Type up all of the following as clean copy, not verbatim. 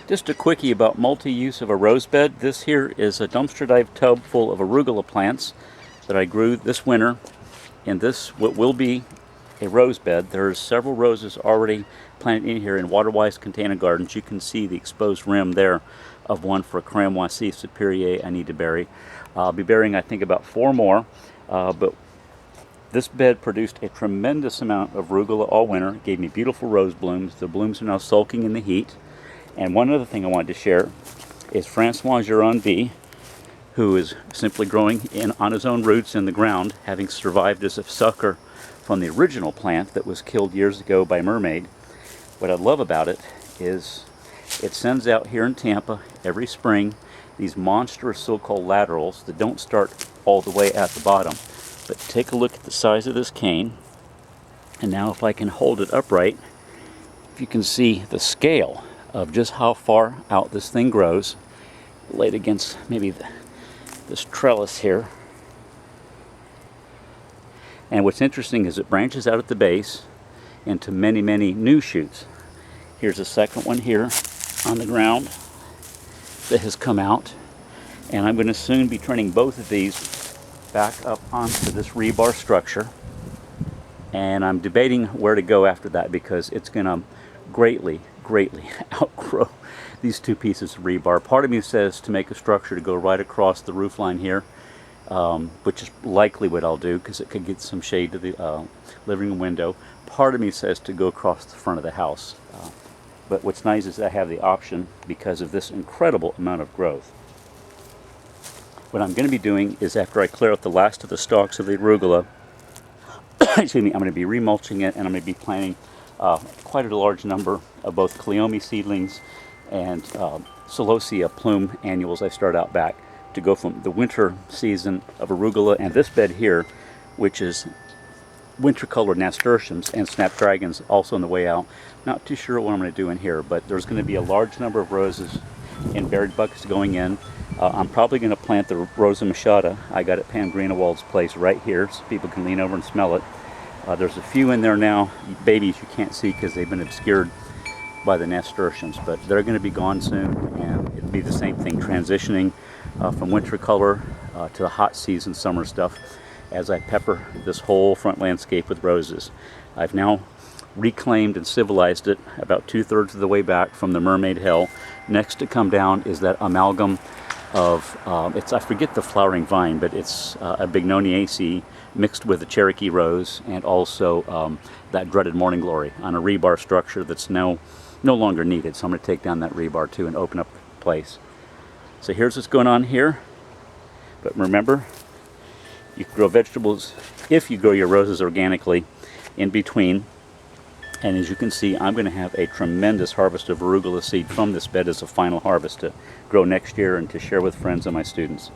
Just a quickie about multi-use of a rose bed. This here is a dumpster dive tub full of arugula plants that I grew this winter in this what will be a rose bed. There's several roses already planted in here in water-wise container gardens. You can see the exposed rim there of one for Cramoisi superior I need to bury. I'll be burying I think about 4 more, but this bed produced a tremendous amount of arugula all winter. It gave me beautiful rose blooms. The blooms are now sulking in the heat. And one other thing I wanted to share is Francois Gironde, who is simply growing on his own roots in the ground, having survived as a sucker from the original plant that was killed years ago by mermaid. What I love about it is it sends out here in Tampa every spring these monstrous so-called laterals that don't start all the way at the bottom. But take a look at the size of this cane, and now if I can hold it upright, if you can see the scale of just how far out this thing grows, laid against maybe this trellis here. And what's interesting is it branches out at the base into many, many new shoots. Here's a second one here on the ground that has come out, and I'm going to soon be turning both of these back up onto this rebar structure, and I'm debating where to go after that because it's going to greatly outgrow these 2 pieces of rebar. Part of me says to make a structure to go right across the roof line here, which is likely what I'll do because it could get some shade to the living room window. Part of me says to go across the front of the house. But what's nice is I have the option because of this incredible amount of growth. What I'm going to be doing is after I clear out the last of the stalks of the arugula, excuse me, I'm going to be remulching it, and I'm going to be planting quite a large number of both Cleome seedlings and Celosia plume annuals I start out back to go from the winter season of arugula and this bed here, which is winter colored nasturtiums and snapdragons also on the way out. Not too sure what I'm going to do in here, but there's going to be a large number of roses in buried buckets going in. I'm probably going to plant the Rosa machata I got at Pam Greenewald's place right here so people can lean over and smell it. There's a few in there now, babies you can't see because they've been obscured by the nasturtiums, but they're going to be gone soon, and it'll be the same thing, transitioning from winter color to the hot season summer stuff as I pepper this whole front landscape with roses. I've now reclaimed and civilized it about 2/3 of the way back from the mermaid hell. Next to come down is that amalgam of, I forget the flowering vine, but it's a Bignoniaceae mixed with a Cherokee rose and also that dreaded morning glory on a rebar structure that's no longer needed. So I'm going to take down that rebar too and open up the place. So here's what's going on here. But remember, you can grow vegetables if you grow your roses organically in between. And as you can see, I'm going to have a tremendous harvest of arugula seed from this bed as a final harvest to grow next year and to share with friends and my students.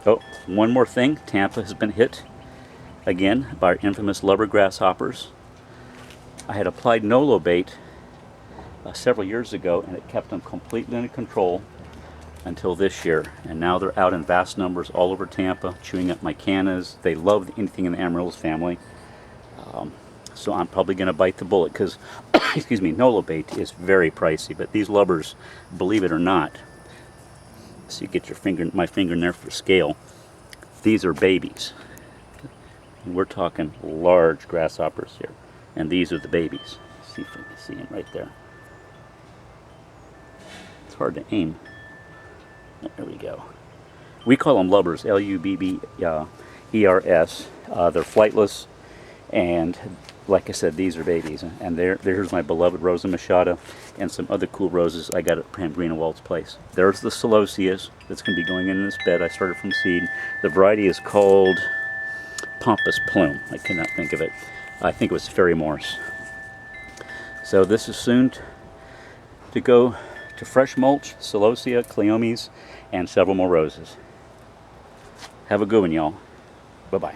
Oh, one more thing. Tampa has been hit again by our infamous lubber grasshoppers. I had applied Nolo bait several years ago, and it kept them completely under control until this year. And now they're out in vast numbers all over Tampa, chewing up my cannas. They love anything in the amaryllis family. So I'm probably going to bite the bullet because, excuse me, Nolo bait is very pricey. But these lubbers, believe it or not, so you get my finger in there for scale, these are babies. And we're talking large grasshoppers here. And these are the babies. See if you can see them right there. It's hard to aim. There we go. We call them lubbers, L-U-B-B-E-R-S. They're flightless, and like I said, these are babies. And there's my beloved Rosa machata and some other cool roses I got at Pam Greenewald's place. There's the Celosias that's going to be going in this bed. I started from seed. The variety is called Pompous Plume. I cannot think of it. I think it was Fairy Morse. So this is soon to go to fresh mulch, Celosia, Cleomes, and several more roses. Have a good one, y'all. Bye-bye.